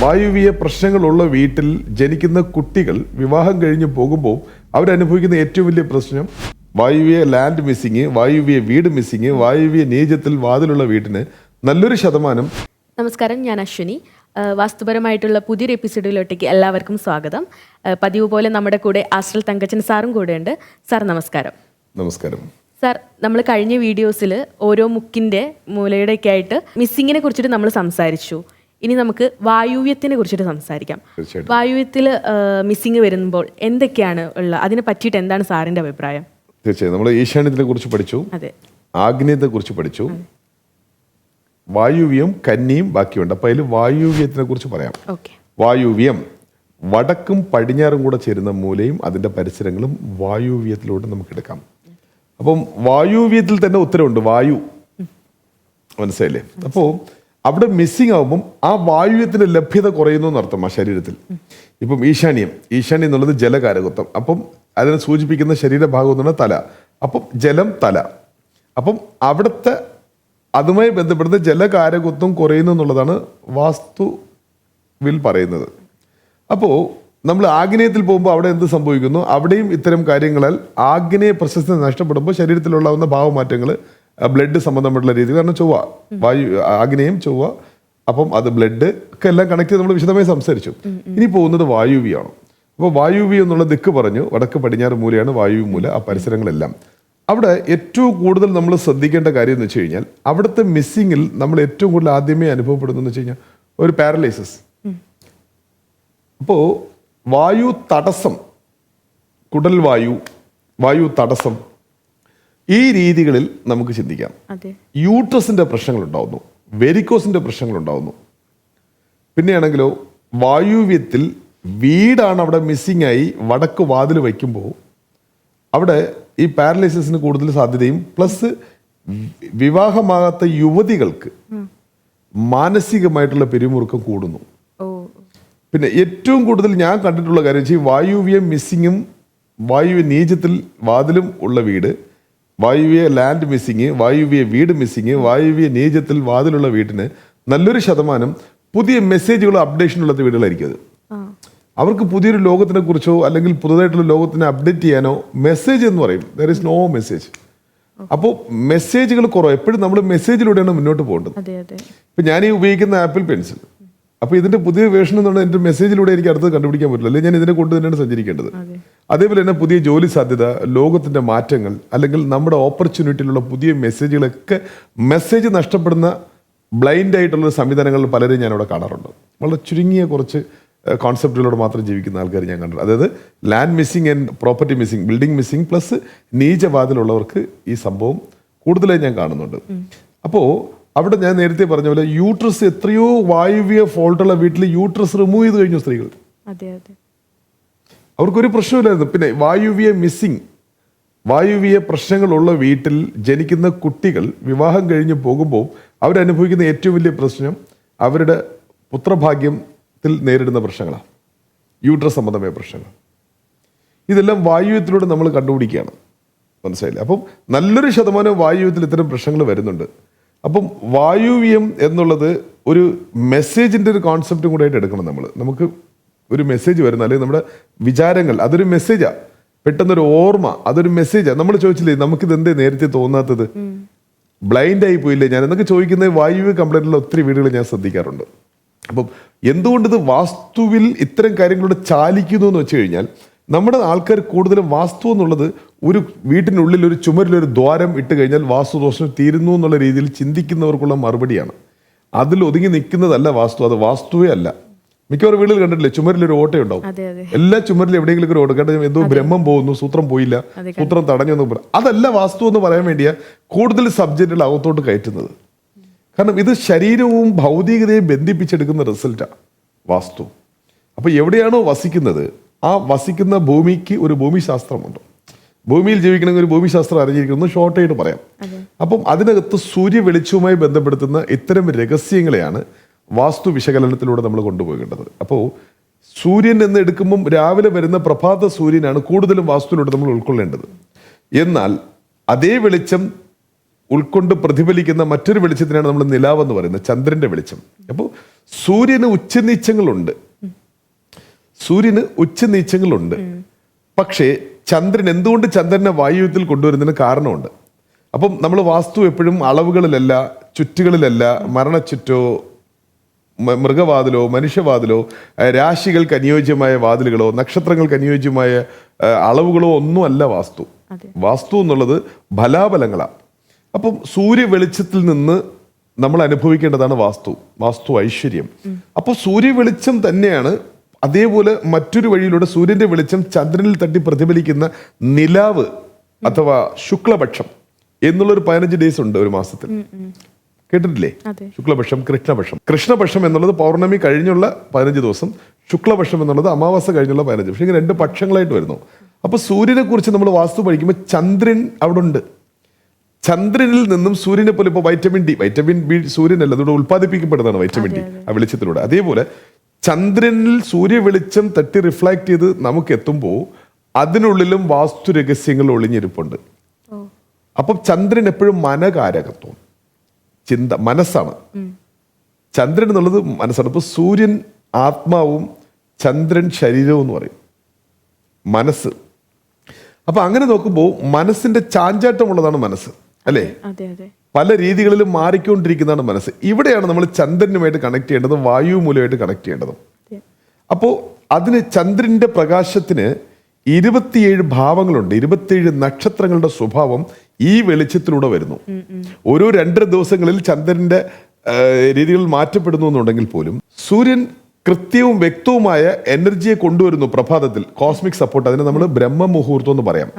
വായുവീയ പ്രശ്നങ്ങളുള്ള വീട്ടിൽ ജനിക്കുന്ന കുട്ടികൾ വിവാഹം കഴിഞ്ഞ് പോകുമ്പോൾ അവരനുഭവിക്കുന്ന ഏറ്റവും വലിയ പ്രശ്നം വായുവീയ ലാൻഡ് മിസ്സിങ്, വായുവീയ വീട് മിസ്സിങ്, വായുവീയ നീചത്തിൽ വാതിലുള്ള വീട്ടിന് നല്ലൊരു ശതമാനം. നമസ്കാരം, ഞാൻ അശ്വിനി. വാസ്തുപരമായിട്ടുള്ള പുതിയൊരു എപ്പിസോഡിലോട്ടേക്ക് എല്ലാവർക്കും സ്വാഗതം. പതിവ് പോലെ നമ്മുടെ കൂടെ ആശ്രൽ തങ്കച്ചൻ സാറും കൂടെയുണ്ട്. സാർ നമസ്കാരം. നമസ്കാരം സാർ, നമ്മൾ കഴിഞ്ഞ വീഡിയോസിൽ ഓരോ മുക്കിൻ്റെ മൂലയുടെയൊക്കെ ആയിട്ട് മിസ്സിങ്ങിനെ കുറിച്ചിട്ട് നമ്മൾ സംസാരിച്ചു. ഇനി നമുക്ക് വായുവ്യത്തിനെ കുറിച്ചിട്ട് സംസാരിക്കാം. വായുവ്യത്തിൽ മിസ്സിങ് വരുമ്പോൾ എന്തൊക്കെയാണ് ഉള്ളത്, അതിനെ പറ്റിയിട്ട് എന്താണ് സാറിൻ്റെ അഭിപ്രായം? തീർച്ചയായും നമ്മൾ ഈശാന്യത്തിനെ കുറിച്ച് പഠിച്ചു, അതെ, ആഗ്നേയത്തെ കുറിച്ച് പഠിച്ചു, വായുവ്യം, കന്നിയും ബാക്കിയുണ്ട്. അപ്പൊ അതിൽ വായുവ്യത്തിനെ കുറിച്ച് പറയാം. വായുവ്യം വടക്കും പടിഞ്ഞാറും കൂടെ ചേരുന്ന മൂലയും അതിന്റെ പരിസരങ്ങളും വായുവ്യത്തിലൂടെ നമുക്ക് എടുക്കാം. അപ്പം വായുവ്യത്തിൽ തന്നെ ഉത്തരവുണ്ട്, വായു. മനസ്സിലായില്ലേ? അപ്പോ അവിടെ മിസ്സിങ് ആകുമ്പം ആ വായുവ്യത്തിന്റെ ലഭ്യത കുറയുന്നു എന്നർത്ഥം ആ ശരീരത്തിൽ. ഇപ്പം ഈശാന്യം എന്നുള്ളത് ജലകാരകത്വം. അപ്പം അതിനെ സൂചിപ്പിക്കുന്ന ശരീരഭാഗം എന്ന് പറഞ്ഞാൽ തല. അപ്പം ജലം, തല. അപ്പം അവിടുത്തെ അതുമായി ബന്ധപ്പെടുന്ന ജലകാരകത്വം കുറയുന്നു എന്നുള്ളതാണ് വാസ്തുവിൽ പറയുന്നത്. അപ്പോൾ നമ്മൾ ആഗ്നേയത്തിൽ പോകുമ്പോൾ അവിടെ എന്ത് സംഭവിക്കുന്നു? അവിടെയും ഇത്തരം കാര്യങ്ങളാൽ ആഗ്നേയ പ്രശസ്തി നഷ്ടപ്പെടുമ്പോൾ ശരീരത്തിലുണ്ടാകുന്ന ഭാവമാറ്റങ്ങൾ, ബ്ലഡ് സംബന്ധമായിട്ടുള്ള രീതി. കാരണം ചൊവ്വ, ആഗ്നേയം, ചൊവ്വ, അപ്പം അത് ബ്ലഡ് ഒക്കെ എല്ലാം കണക്ട് ചെയ്ത് നമ്മൾ വിശദമായി സംസാരിച്ചു. ഇനി പോകുന്നത് വായുവ്യാണ്. അപ്പോൾ വായുവ്യം എന്നുള്ള ദിക്ക് പറഞ്ഞു, വടക്ക് പടിഞ്ഞാറ് മൂലയാണ് വായു മൂല. ആ പരിസരങ്ങളെല്ലാം അവിടെ ഏറ്റവും കൂടുതൽ നമ്മൾ ശ്രദ്ധിക്കേണ്ട കാര്യം എന്ന് വെച്ച് കഴിഞ്ഞാൽ അവിടുത്തെ മിസ്സിങ്ങിൽ നമ്മൾ ഏറ്റവും കൂടുതൽ ആദ്യമേ അനുഭവപ്പെടുന്നതെന്ന് വെച്ച് കഴിഞ്ഞാൽ ഒരു പാരലൈസിസ്. അപ്പോൾ വായു തടസ്സം, കുടൽ വായു തടസ്സം, ഈ രീതികളിൽ നമുക്ക് ചിന്തിക്കാം. യൂട്രസിന്റെ പ്രശ്നങ്ങൾ ഉണ്ടാവുന്നു, വെരിക്കോസിന്റെ പ്രശ്നങ്ങൾ ഉണ്ടാവുന്നു. പിന്നെയാണെങ്കിലോ വായുവ്യത്തിൽ വീടാണ് അവിടെ മിസ്സിംഗ് ആയി വടക്ക് വാതിൽ വയ്ക്കുമ്പോൾ അവിടെ ഈ പാരലൈസിസിന് കൂടുതൽ സാധ്യതയും, പ്ലസ് വിവാഹമാകാത്ത യുവതികൾക്ക് മാനസികമായിട്ടുള്ള പിരിമുറുക്കം കൂടുന്നു. പിന്നെ ഏറ്റവും കൂടുതൽ ഞാൻ കണ്ടിട്ടുള്ള കാര്യം വെച്ചാൽ വായുവ്യ മിസ്സിങ്ങും വായുവ്യ നീചത്തിൽ വാതിലും ഉള്ള വീട്, വായുവ്യ ലാൻഡ് മിസ്സിങ്, വായുവ്യ വീട് മിസ്സിങ്, വായുവ്യ നീചത്തിൽ വാതിലുള്ള വീട്ടിന് നല്ലൊരു ശതമാനം പുതിയ മെസ്സേജുകളോ അപ്ഡേഷനുള്ള വീടുകളായിരിക്കും അത്. അവർക്ക് പുതിയൊരു ലോകത്തിനെ കുറിച്ചോ അല്ലെങ്കിൽ പുതുതായിട്ടുള്ള ലോകത്തിനെ അപ്ഡേറ്റ് ചെയ്യാനോ മെസ്സേജ് എന്ന് പറയും, ദർ ഇസ് നോ മെസ്സേജ്. അപ്പോൾ മെസ്സേജുകൾ കുറവ്. എപ്പോഴും നമ്മൾ മെസ്സേജിലൂടെയാണ് മുന്നോട്ട് പോകേണ്ടത്. ഇപ്പം ഞാൻ ഈ ഉപയോഗിക്കുന്ന ആപ്പിൾ പെൻസിൽ, അപ്പോൾ ഇതിന്റെ പുതിയ വേർഷൻ എന്ന് പറഞ്ഞാൽ എൻ്റെ മെസ്സേജിലൂടെ എനിക്ക് അടുത്ത് കണ്ടുപിടിക്കാൻ പറ്റില്ല, അല്ലെങ്കിൽ ഞാൻ ഇതിനെ കൊണ്ട് തന്നെയാണ് സഞ്ചരിക്കേണ്ടത്. അതേപോലെ തന്നെ പുതിയ ജോലി സാധ്യത, ലോകത്തിന്റെ മാറ്റങ്ങൾ, അല്ലെങ്കിൽ നമ്മുടെ ഓപ്പർച്യൂണിറ്റിയിലുള്ള പുതിയ മെസ്സേജുകളൊക്കെ മെസ്സേജ് നഷ്ടപ്പെടുന്ന ബ്ലൈൻഡ് ആയിട്ടുള്ള സംവിധാനങ്ങളിൽ പലരും ഞാൻ അവിടെ കാണാറുണ്ട്. വളരെ ചുരുങ്ങിയ കുറച്ച് കോൺസെപ്റ്റുകളോട് മാത്രം ജീവിക്കുന്ന ആൾക്കാർ ഞാൻ കണ്ടു. അതായത് land missing and property missing, building missing, plus നീചവാതിലുള്ളവർക്ക് ഈ സംഭവം കൂടുതലായി ഞാൻ കാണുന്നുണ്ട്. അപ്പോൾ അവിടെ ഞാൻ നേരത്തെ പറഞ്ഞ പോലെ യൂട്രസ്, എത്രയോ വായുവ്യ ഫോൾട്ടുള്ള വീട്ടിൽ യൂട്രസ് റിമൂവ് ചെയ്ത് കഴിഞ്ഞു സ്ത്രീകൾ. അവർക്കൊരു പ്രശ്നമില്ലായിരുന്നു. പിന്നെ വായുവ്യ മിസ്സിങ്, വായുവ്യ പ്രശ്നങ്ങളുള്ള വീട്ടിൽ ജനിക്കുന്ന കുട്ടികൾ വിവാഹം കഴിഞ്ഞ് പോകുമ്പോൾ അവരനുഭവിക്കുന്ന ഏറ്റവും വലിയ പ്രശ്നം അവരുടെ പുത്രഭാഗ്യത്തിൽ നേരിടുന്ന പ്രശ്നങ്ങളാണ്, യൂട്രസ് സംബന്ധമായ പ്രശ്നങ്ങൾ. ഇതെല്ലാം വായുവ്യത്തിലൂടെ നമ്മൾ കണ്ടുപിടിക്കുകയാണ്. മനസ്സിലായില്ലേ? അപ്പം നല്ലൊരു ശതമാനം വായുവ്യത്തിൽ ഇത്തരം പ്രശ്നങ്ങൾ വരുന്നുണ്ട്. അപ്പം വായുവ്യം എന്നുള്ളത് ഒരു മെസ്സേജിൻ്റെ ഒരു കോൺസെപ്റ്റും കൂടെ ആയിട്ട് എടുക്കണം നമ്മൾ. നമുക്ക് ഒരു മെസ്സേജ് വരുന്ന, അല്ലെങ്കിൽ നമ്മുടെ വിചാരങ്ങൾ, അതൊരു മെസ്സേജാണ്. പെട്ടെന്നൊരു ഓർമ്മ, അതൊരു മെസ്സേജാണ്. നമ്മൾ ചോദിച്ചില്ലേ നമുക്കിത് എന്തേ നേരത്തെ തോന്നാത്തത്, ബ്ലൈൻഡ് ആയി പോയില്ലേ ഞാൻ എന്നൊക്കെ ചോദിക്കുന്നത് വായുവ്യ കംപ്ലൈൻറ്റുള്ള ഒത്തിരി വീടുകൾ ഞാൻ ശ്രദ്ധിക്കാറുണ്ട്. അപ്പം എന്തുകൊണ്ടിത് വാസ്തുവിൽ ഇത്തരം കാര്യങ്ങളോട് ചാലിക്കുന്നു എന്ന് വെച്ച് കഴിഞ്ഞാൽ നമ്മുടെ ആൾക്കാർ കൂടുതലും വാസ്തു എന്നുള്ളത് ഒരു വീട്ടിനുള്ളിൽ ഒരു ചുമരിലൊരു ദ്വാരം ഇട്ട് കഴിഞ്ഞാൽ വാസ്തുദോഷം തീരുന്നു എന്നുള്ള രീതിയിൽ ചിന്തിക്കുന്നവർക്കുള്ള മറുപടിയാണ്. അതിൽ ഒതുങ്ങി നിൽക്കുന്നതല്ല വാസ്തു, അത് വാസ്തുവേ അല്ല. മിക്കവാറും വീടുകൾ കണ്ടിട്ടില്ലേ ചുമരിലൊരു ഓട്ടയുണ്ടാവും. എല്ലാ ചുമരിലും എവിടെയെങ്കിലും ഒരു ഓട്ടം. കാരണം എന്തോ ബ്രഹ്മം പോകുന്നു, സൂത്രം പോയില്ല, സൂത്രം തടഞ്ഞു എന്ന് പറയാം. അതല്ല വാസ്തു എന്ന് പറയാൻ വേണ്ടിയാ കൂടുതൽ സബ്ജക്റ്റുകൾ അകത്തോട്ട് കയറ്റുന്നത്. കാരണം ഇത് ശരീരവും ഭൗതികതയും ബന്ധിപ്പിച്ചെടുക്കുന്ന റിസൾട്ടാണ് വാസ്തു. അപ്പൊ എവിടെയാണോ വസിക്കുന്നത് ആ വസിക്കുന്ന ഭൂമിക്ക് ഒരു ഭൂമിശാസ്ത്രമുണ്ട്. ഭൂമിയിൽ ജീവിക്കണമെങ്കിൽ ഒരു ഭൂമിശാസ്ത്രം അറിഞ്ഞിരിക്കുന്നു, ഷോർട്ടായിട്ട് പറയാം. അപ്പം അതിനകത്ത് സൂര്യ വെളിച്ചവുമായി ബന്ധപ്പെടുത്തുന്ന ഇത്തരം രഹസ്യങ്ങളെയാണ് വാസ്തു വിശകലനത്തിലൂടെ നമ്മൾ കൊണ്ടുപോകേണ്ടത്. അപ്പോൾ സൂര്യൻ എന്ന് എടുക്കുമ്പം രാവിലെ വരുന്ന പ്രഭാത സൂര്യനാണ് കൂടുതലും വാസ്തുവിലൂടെ നമ്മൾ ഉൾക്കൊള്ളേണ്ടത്. എന്നാൽ അതേ വെളിച്ചം ഉൾക്കൊണ്ട് പ്രതിഫലിക്കുന്ന മറ്റൊരു വെളിച്ചത്തിനാണ് നമ്മൾ നിലാവെന്ന് പറയുന്നത്, ചന്ദ്രന്റെ വെളിച്ചം. അപ്പോൾ സൂര്യന് ഉച്ചനീച്ചങ്ങളുണ്ട്, സൂര്യന് ഉച്ചനീച്ചങ്ങളുണ്ട്. പക്ഷേ ചന്ദ്രൻ എന്തുകൊണ്ട് ചന്ദ്രനെ വായുവ്യത്തിൽ കൊണ്ടുവരുന്നതിന് കാരണമുണ്ട്. അപ്പം നമ്മൾ വാസ്തു എപ്പോഴും അളവുകളിലല്ല, ചുറ്റുകളിലല്ല, മരണച്ചുറ്റോ മൃഗവാതിലോ മനുഷ്യവാതിലോ രാശികൾക്ക് അനുയോജ്യമായ വാതിലുകളോ നക്ഷത്രങ്ങൾക്ക് അനുയോജ്യമായ അളവുകളോ ഒന്നുമല്ല വാസ്തു. വാസ്തു എന്നുള്ളത് ഫലാഫലങ്ങളാണ്. അപ്പം സൂര്യ വെളിച്ചത്തിൽ നിന്ന് നമ്മൾ അനുഭവിക്കേണ്ടതാണ് വാസ്തു, വാസ്തു ഐശ്വര്യം. അപ്പോൾ സൂര്യ വെളിച്ചം തന്നെയാണ്. അതേപോലെ മറ്റൊരു വഴിയിലൂടെ സൂര്യന്റെ വെളിച്ചം ചന്ദ്രനിൽ തട്ടി പ്രതിഫലിക്കുന്ന നിലാവ് അഥവാ ശുക്ലപക്ഷം എന്നുള്ളൊരു 15 ഡേയ്സ് ഉണ്ട് ഒരു മാസത്തിൽ. കേട്ടിട്ടില്ലേ? ശുക്ലപക്ഷം, കൃഷ്ണപക്ഷം. കൃഷ്ണപക്ഷം എന്നുള്ളത് പൗർണമി കഴിഞ്ഞുള്ള 15 ദിവസം, ശുക്ലപക്ഷം എന്നുള്ളത് അമാവാസ കഴിഞ്ഞുള്ള 15 ദിവസം. ഇങ്ങനെ 2 പക്ഷങ്ങളായിട്ട് വരുന്നു. അപ്പൊ സൂര്യനെ കുറിച്ച് നമ്മൾ വാസ്തു പഠിക്കുമ്പോൾ ചന്ദ്രൻ അവിടെ ഉണ്ട്. ചന്ദ്രനിൽ നിന്നും സൂര്യനെ പോലെ ഇപ്പോൾ വൈറ്റമിൻ ബി സൂര്യനല്ല, അതുകൊണ്ട് ഉത്പാദിപ്പിക്കപ്പെടുന്നതാണ് വൈറ്റമിൻ ഡി ആ വെളിച്ചത്തിലൂടെ. അതേപോലെ ചന്ദ്രനിൽ സൂര്യ വെളിച്ചം തട്ടി റിഫ്ലാക്ട് ചെയ്ത് നമുക്ക് എത്തുമ്പോൾ അതിനുള്ളിലും വാസ്തു രഹസ്യങ്ങൾ ഒളിഞ്ഞിരിപ്പുണ്ട്. അപ്പം ചന്ദ്രൻ എപ്പോഴും മനകാരകത്വം, ചിന്ത, മനസ്സാണ്. ചന്ദ്രൻ എന്നുള്ളത് മനസ്സാണ്. ഇപ്പൊ സൂര്യൻ ആത്മാവും ചന്ദ്രൻ ശരീരവും എന്ന് പറയും, മനസ്സ്. അപ്പൊ അങ്ങനെ നോക്കുമ്പോൾ മനസ്സിന്റെ ചാഞ്ചാട്ടമുള്ളതാണ് മനസ്സ്, അല്ലേ? പല രീതികളിലും മാറിക്കൊണ്ടിരിക്കുന്നതാണ് മനസ്സ്. ഇവിടെയാണ് നമ്മൾ ചന്ദ്രനുമായിട്ട് കണക്ട് ചെയ്യേണ്ടതും വായു മൂലമായിട്ട് കണക്ട് ചെയ്യേണ്ടതും. അപ്പോൾ അതിന് ചന്ദ്രന്റെ പ്രകാശത്തിന് 27 ഭാവങ്ങളുണ്ട്. 27 നക്ഷത്രങ്ങളുടെ സ്വഭാവം ഈ വെളിച്ചത്തിലൂടെ വരുന്നു. ഓരോ 2 ദിവസങ്ങളിൽ ചന്ദ്രന്റെ രീതികൾ മാറ്റപ്പെടുന്നു എന്നുണ്ടെങ്കിൽ പോലും സൂര്യൻ കൃത്യവും വ്യക്തവുമായ എനർജിയെ കൊണ്ടുവരുന്നു പ്രഭാതത്തിൽ. കോസ്മിക് സപ്പോർട്ട്, അതിനെ നമ്മൾ ബ്രഹ്മ മുഹൂർത്തം എന്ന് പറയാം.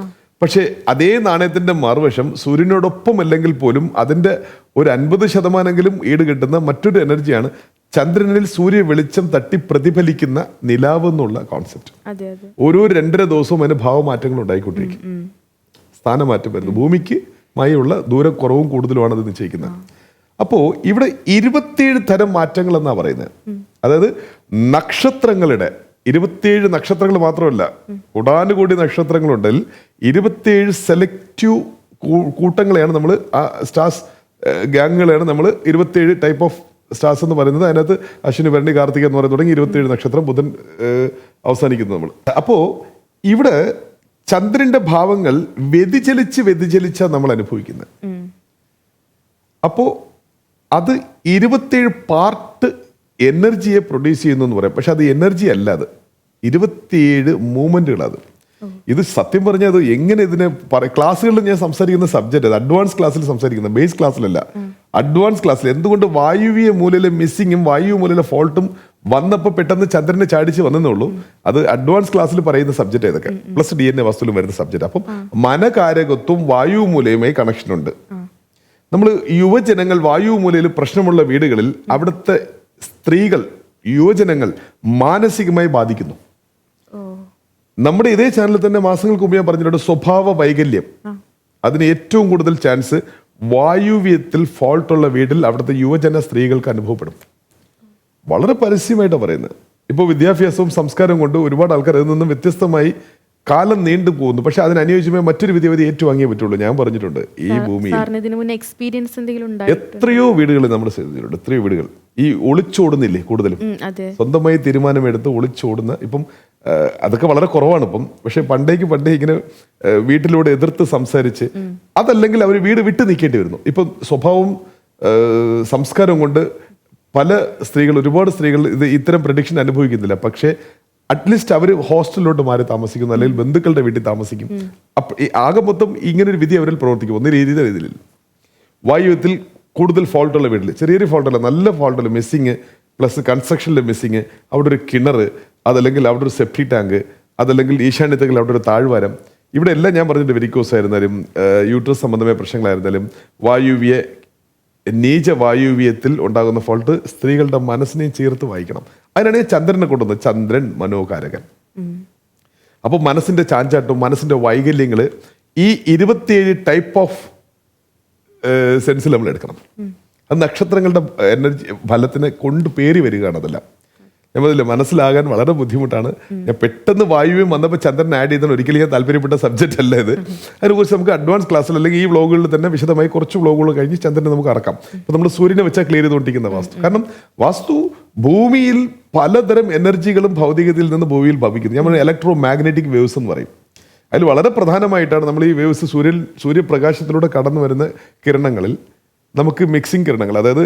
പക്ഷേ അതേ നാണയത്തിന്റെ മറുവശം സൂര്യനോടൊപ്പം അല്ലെങ്കിൽ പോലും അതിന്റെ ഒരു 50% ഈട് കിട്ടുന്ന മറ്റൊരു എനർജിയാണ് ചന്ദ്രനിൽ സൂര്യ വെളിച്ചം തട്ടി പ്രതിഫലിക്കുന്ന നിലാവ് എന്നുള്ള കോൺസെപ്റ്റ്. ഓരോ 2.5 ദിവസവും അതിന് ഭാവമാറ്റങ്ങൾ ഉണ്ടായിക്കൊണ്ടിരിക്കും, സ്ഥാനമാറ്റം വരുന്നു. ഭൂമിക്ക് മായുള്ള ദൂരം കുറവും കൂടുതലുമാണ് അത് നിശ്ചയിക്കുന്നത്. അപ്പോൾ ഇവിടെ 27 തരം മാറ്റങ്ങൾ എന്നാ പറയുന്നത്. അതായത് നക്ഷത്രങ്ങളുടെ 27 നക്ഷത്രങ്ങൾ മാത്രമല്ല, കോടാനുകോടി നക്ഷത്രങ്ങളുണ്ടെങ്കിൽ 27 സെലക്റ്റീവ് കൂട്ടങ്ങളെയാണ് നമ്മൾ, ആ സ്റ്റാർസ് ഗാങ്ങുകളെയാണ് നമ്മൾ 27 ടൈപ്പ് ഓഫ് സ്റ്റാർസ് എന്ന് പറയുന്നത്. അതിനകത്ത് അശ്വിനി, ഭരണി, കാർത്തിക എന്ന് പറയുന്നത് തുടങ്ങി 27 നക്ഷത്രം, ബുധൻ അവസാനിക്കുന്നു നമ്മൾ. അപ്പോൾ ഇവിടെ ചന്ദ്രന്റെ ഭാവങ്ങൾ വ്യതിചലിച്ചാണ് നമ്മൾ അനുഭവിക്കുന്നത്. അപ്പോൾ അത് 27 പാർട്ട് എനർജിയെ പ്രൊഡ്യൂസ് ചെയ്യുന്നു എന്ന് പറയാം. പക്ഷെ അത് എനർജി അല്ല, അത് 27 മൂവ്മെന്റുകളത്. ഇത് സത്യം പറഞ്ഞാൽ അത് എങ്ങനെ ഇതിനെ ക്ലാസ്സുകളിൽ ഞാൻ സംസാരിക്കുന്ന സബ്ജക്റ്റ്, അത് അഡ്വാൻസ് ക്ലാസ്സിൽ സംസാരിക്കുന്ന, ബേസ് ക്ലാസ്സിലല്ല, അഡ്വാൻസ് ക്ലാസ്സിൽ. എന്തുകൊണ്ട് വായുവീയ മൂലയിലെ മിസ്സിങ്ങും വായു മൂലയിലെ ഫോൾട്ടും വന്നപ്പോൾ പെട്ടെന്ന് ചന്ദ്രനെ ചാടിച്ച് വന്നേ ഉള്ളൂ. അത് അഡ്വാൻസ് ക്ലാസ്സിൽ പറയുന്ന സബ്ജക്റ്റ് ഇതൊക്കെ, പ്ലസ് DNA വസ്തുവിലും വരുന്ന സബ്ജക്റ്റ്. അപ്പം മനകാരകത്വം വായു മൂലയുമായി കണക്ഷൻ ഉണ്ട്. നമ്മൾ യുവജനങ്ങൾ വായു മൂലയിൽ പ്രശ്നമുള്ള വീടുകളിൽ അവിടുത്തെ സ്ത്രീകൾ, യുവജനങ്ങൾ മാനസികമായി ബാധിക്കുന്നു. നമ്മുടെ ഇതേ ചാനലിൽ തന്നെ മാസങ്ങൾക്ക് മുമ്പ് ഞാൻ പറഞ്ഞിട്ടുണ്ട്, സ്വഭാവ വൈകല്യം, അതിന് ഏറ്റവും കൂടുതൽ ചാൻസ് വായുവ്യത്തിൽ ഫോൾട്ടുള്ള വീട്ടിൽ അവിടുത്തെ യുവജന സ്ത്രീകൾക്ക് അനുഭവപ്പെടും. വളരെ പരസ്യമായിട്ടാണ് പറയുന്നത്. ഇപ്പോൾ വിദ്യാഭ്യാസവും സംസ്കാരവും കൊണ്ട് ഒരുപാട് ആൾക്കാർ അതിൽ നിന്നും വ്യത്യസ്തമായി കാലം നീണ്ടു പോകുന്നു. പക്ഷെ അതിനനുയോജ്യമായ മറ്റൊരു വിദ്യാഭ്തി ഏറ്റുവാങ്ങിയേ പറ്റുള്ളൂ. ഞാൻ പറഞ്ഞിട്ടുണ്ട്, ഈ ഭൂമിയിൽ എത്രയോ വീടുകൾ നമ്മൾ ശ്രദ്ധിച്ചിട്ടുണ്ട്, എത്രയോ വീടുകൾ ഈ ഒളിച്ചോടുന്നില്ലേ കൂടുതലും, സ്വന്തമായി തീരുമാനമെടുത്ത് ഒളിച്ചോടുന്ന. ഇപ്പം അതൊക്കെ വളരെ കുറവാണ് ഇപ്പം. പക്ഷെ പണ്ടേ ഇങ്ങനെ വീട്ടിലൂടെ എതിർത്ത് സംസാരിച്ച്, അതല്ലെങ്കിൽ അവർ വീട് വിട്ട് നിൽക്കേണ്ടി വരുന്നു. ഇപ്പം സ്വഭാവവും സംസ്കാരവും കൊണ്ട് പല സ്ത്രീകൾ, ഒരുപാട് സ്ത്രീകൾ ഇത്തരം പ്രഡിക്ഷൻ അനുഭവിക്കുന്നില്ല. പക്ഷേ അറ്റ്ലീസ്റ്റ് അവർ ഹോസ്റ്റലിലോട്ട് മാറി താമസിക്കുന്നു, അല്ലെങ്കിൽ ബന്ധുക്കളുടെ വീട്ടിൽ താമസിക്കും. ആകെ മൊത്തം ഇങ്ങനൊരു വിധി അവരിൽ പ്രവർത്തിക്കും. ഒന്നും രീതിയിൽ വായുവ്യത്തിൽ കൂടുതൽ ഫോൾട്ടുള്ള വീട്ടിൽ, ചെറിയൊരു ഫോൾട്ടല്ല, നല്ല ഫോൾട്ടുള്ള മിസ്സിങ്, പ്ലസ് കൺസ്ട്രക്ഷനിലെ മിസ്സിങ്, അവിടെ ഒരു കിണർ, അതല്ലെങ്കിൽ അവിടെ ഒരു സെപ്റ്റി ടാങ്ക്, അതല്ലെങ്കിൽ ഈശാന്യത്തിൽ അവിടെ ഒരു താഴ്വാരം, ഇവിടെ എല്ലാം ഞാൻ പറഞ്ഞിട്ട് വെരിക്കോസ് ആയിരുന്നാലും യൂട്രസ് സംബന്ധമായ പ്രശ്നങ്ങളായിരുന്നാലും വായുവ്യ നീച വായുവ്യത്തിൽ ഉണ്ടാകുന്ന ഫോൾട്ട് സ്ത്രീകളുടെ മനസ്സിനെയും ചേർത്ത് വായിക്കണം. അതിനാണ് ചന്ദ്രനെ കൊണ്ടുവന്നത്, ചന്ദ്രൻ മനോകാരകൻ. അപ്പോൾ മനസ്സിന്റെ ചാഞ്ചാട്ടവും മനസ്സിന്റെ വൈകല്യങ്ങൾ ഈ 27 ടൈപ്പ് ഓഫ് സെൻസിൽ നമ്മൾ എടുക്കണം. അത് നക്ഷത്രങ്ങളുടെ എനർജി ഫലത്തിനെ കൊണ്ട് പേറി വരികയാണ്. അതെല്ലാം ഞാൻ പറഞ്ഞില്ല മനസ്സിലാകാൻ വളരെ ബുദ്ധിമുട്ടാണ്. ഞാൻ പെട്ടെന്ന് വായുവ്യം വന്നപ്പോൾ ചന്ദ്രൻ ആഡ് ചെയ്താൽ ഒരിക്കലും ഞാൻ താല്പര്യപ്പെട്ട സബ്ജക്റ്റ് അല്ല ഇത്. അതിനെക്കുറിച്ച് നമുക്ക് അഡ്വാൻസ് ക്ലാസ്സിൽ അല്ലെങ്കിൽ ഈ വ്ളോഗുകളിൽ തന്നെ വിശദമായി കുറച്ച് വ്ളോഗുകൾ കഴിഞ്ഞ് ചന്ദ്രനെ നമുക്ക് അറക്കാം. ഇപ്പം നമ്മൾ സൂര്യനെ വെച്ചാൽ ക്ലിയർ ചെയ്തുകൊണ്ടിരിക്കുന്ന വാസ്തു. കാരണം വാസ്തു ഭൂമിയിൽ പലതരം എനർജികളും ഭൗതികതയിൽ നിന്ന് ഭൂമിയിൽ ഭവിക്കുന്നു. ഞാൻ ഇലക്ട്രോ മാഗ്നറ്റിക് വേവ്സ് എന്ന് പറയും. അതിൽ വളരെ പ്രധാനമായിട്ടാണ് നമ്മൾ ഈ വേവ്സ് സൂര്യപ്രകാശത്തിലൂടെ കടന്നു വരുന്ന കിരണങ്ങളിൽ നമുക്ക് മിക്സിംഗ് കിരണങ്ങൾ, അതായത്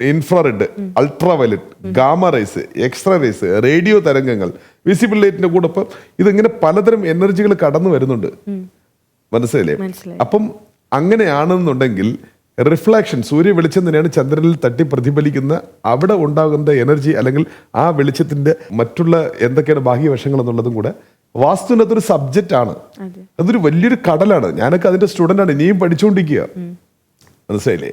infrared, ultraviolet, gamma rays, X rays, radio തരംഗങ്ങൾ, വിസിബിൾ ലൈറ്റിന്റെ കൂടെ ഒപ്പം ഇതിങ്ങനെ പലതരം എനർജികൾ കടന്നു വരുന്നുണ്ട്. മനസ്സിലായില്ലേ? അപ്പം അങ്ങനെയാണെന്നുണ്ടെങ്കിൽ റിഫ്ലാക്ഷൻ, സൂര്യ വെളിച്ചം തന്നെയാണ് ചന്ദ്രനിൽ തട്ടി പ്രതിഫലിക്കുന്ന അവിടെ ഉണ്ടാകുന്ന എനർജി അല്ലെങ്കിൽ ആ വെളിച്ചത്തിന്റെ മറ്റുള്ള എന്തൊക്കെയാണ് ബാഹ്യവശങ്ങൾ എന്നുള്ളതും കൂടെ വാസ്തുവിനകത്തൊരു സബ്ജക്റ്റ് ആണ്. അതൊരു വലിയൊരു കടലാണ്. ഞാനൊക്കെ അതിന്റെ സ്റ്റുഡൻ്റ് ആണ്, ഇനിയും പഠിച്ചുകൊണ്ടിരിക്കുക. മനസ്സിലായില്ലേ?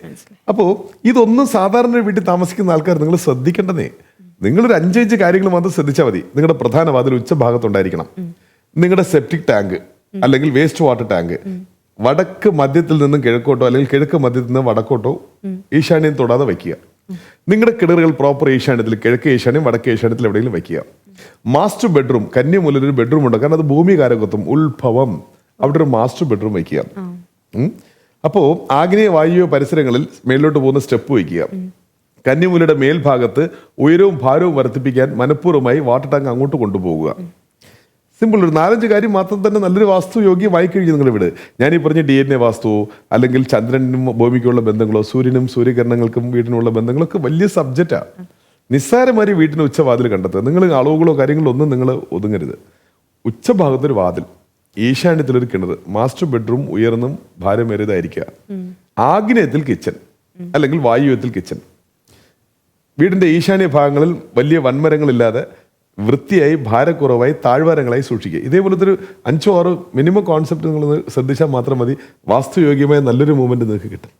അപ്പോൾ ഇതൊന്നും സാധാരണ വീട്ടിൽ താമസിക്കുന്ന ആൾക്കാർ നിങ്ങൾ ശ്രദ്ധിക്കേണ്ടതേ. നിങ്ങളൊരു 5 കാര്യങ്ങൾ മാത്രം ശ്രദ്ധിച്ചാൽ മതി. നിങ്ങളുടെ പ്രധാന വാതിൽ ഉച്ചഭാഗത്തുണ്ടായിരിക്കണം. നിങ്ങളുടെ സെപ്റ്റിക് ടാങ്ക് അല്ലെങ്കിൽ വേസ്റ്റ് വാട്ടർ ടാങ്ക് വടക്ക് മധ്യത്തിൽ നിന്നും കിഴക്കോട്ടോ അല്ലെങ്കിൽ കിഴക്ക് മധ്യത്തിൽ നിന്ന് വടക്കോട്ടോ ഈശാന്യം തൊടാതെ വയ്ക്കുക. നിങ്ങളുടെ കിണറുകൾ പ്രോപ്പർ ഈശാന്യത്തിൽ, കിഴക്ക് ഈശാന്യം, വടക്ക് ഈശാന്യത്തിൽ എവിടെയെങ്കിലും വയ്ക്കുക. മാസ്റ്റർ ബെഡ്റൂം, കന്യമൂലയിൽ ഒരു ബെഡ്റൂം ഉണ്ട്, കാരണം അത് ഭൂമി കാരകത്വം, ഉത്ഭവം, അവിടെ ഒരു മാസ്റ്റർ ബെഡ്റൂം വയ്ക്കുക. അപ്പോൾ ആഗ്നേയ വായുവോ പരിസരങ്ങളിൽ മേളിലോട്ട് പോകുന്ന സ്റ്റെപ്പ് വയ്ക്കുക. കന്യമൂലയുടെ മേൽഭാഗത്ത് ഉയരവും ഭാരവും വർദ്ധിപ്പിക്കാൻ മനഃപൂർവ്വമായി വാട്ടർ ടാങ്ക് അങ്ങോട്ട് കൊണ്ടുപോകുക. സിമ്പിൾ. ഒരു 4-5 കാര്യം മാത്രം തന്നെ നല്ലൊരു വാസ്തു യോഗ്യമായി കഴിഞ്ഞു നിങ്ങൾ ഇവിടെ. ഞാനീ പറഞ്ഞ DNA വാസ്തു അല്ലെങ്കിൽ ചന്ദ്രനും ഭൂമിക്കുള്ള ബന്ധങ്ങളോ സൂര്യനും സൂര്യകിരണങ്ങൾക്കും വീടിനുള്ള ബന്ധങ്ങളൊക്കെ വലിയ സബ്ജക്റ്റാണ്. നിസ്സാരമായി വീട്ടിന് ഉച്ചവാതിൽ കണ്ടെത്തുക. നിങ്ങൾ അളവുകളോ കാര്യങ്ങളോ ഒന്നും നിങ്ങൾ ഒതുങ്ങരുത്. ഉച്ചഭാഗത്തൊരു വാതിൽ, ഈശാന്യത്തിലൊരു കിണർ, മാസ്റ്റർ ബെഡ്റൂം ഉയർന്നും ഭാരമേറിയതായിരിക്കുക. ആഗ്നേയത്തിൽ കിച്ചൺ അല്ലെങ്കിൽ വായുവ്യത്തിൽ കിച്ചൺ. വീടിന്റെ ഈശാന്യ ഭാഗങ്ങളിൽ വലിയ വൻമരങ്ങളില്ലാതെ വൃത്തിയായി ഭാരക്കുറവായി താഴ്വാരങ്ങളായി സൂക്ഷിക്കുക. ഇതേപോലത്തെ ഒരു 5-6 മിനിമം കോൺസെപ്റ്റ് നിങ്ങൾ ശ്രദ്ധിച്ചാൽ മാത്രം മതി. വാസ്തുയോഗ്യമായ നല്ലൊരു മൂവ്മെന്റ് നിങ്ങൾക്ക് കിട്ടും.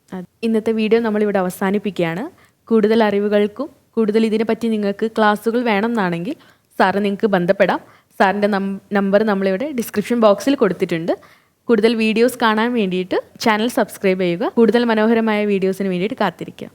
ഇന്നത്തെ വീഡിയോ നമ്മളിവിടെ അവസാനിപ്പിക്കുകയാണ്. കൂടുതൽ അറിവുകൾക്കും കൂടുതൽ ഇതിനെപ്പറ്റി നിങ്ങൾക്ക് ക്ലാസ്സുകൾ വേണമെന്നാണെങ്കിൽ സാറ് നിങ്ങൾക്ക് ബന്ധപ്പെടാം. സാറിൻ്റെ നമ്പർ നമ്മളിവിടെ ഡിസ്ക്രിപ്ഷൻ ബോക്സിൽ കൊടുത്തിട്ടുണ്ട്. കൂടുതൽ വീഡിയോസ് കാണാൻ വേണ്ടിയിട്ട് ചാനൽ സബ്സ്ക്രൈബ് ചെയ്യുക. കൂടുതൽ മനോഹരമായ വീഡിയോസിന് വേണ്ടിയിട്ട് കാത്തിരിക്കുക.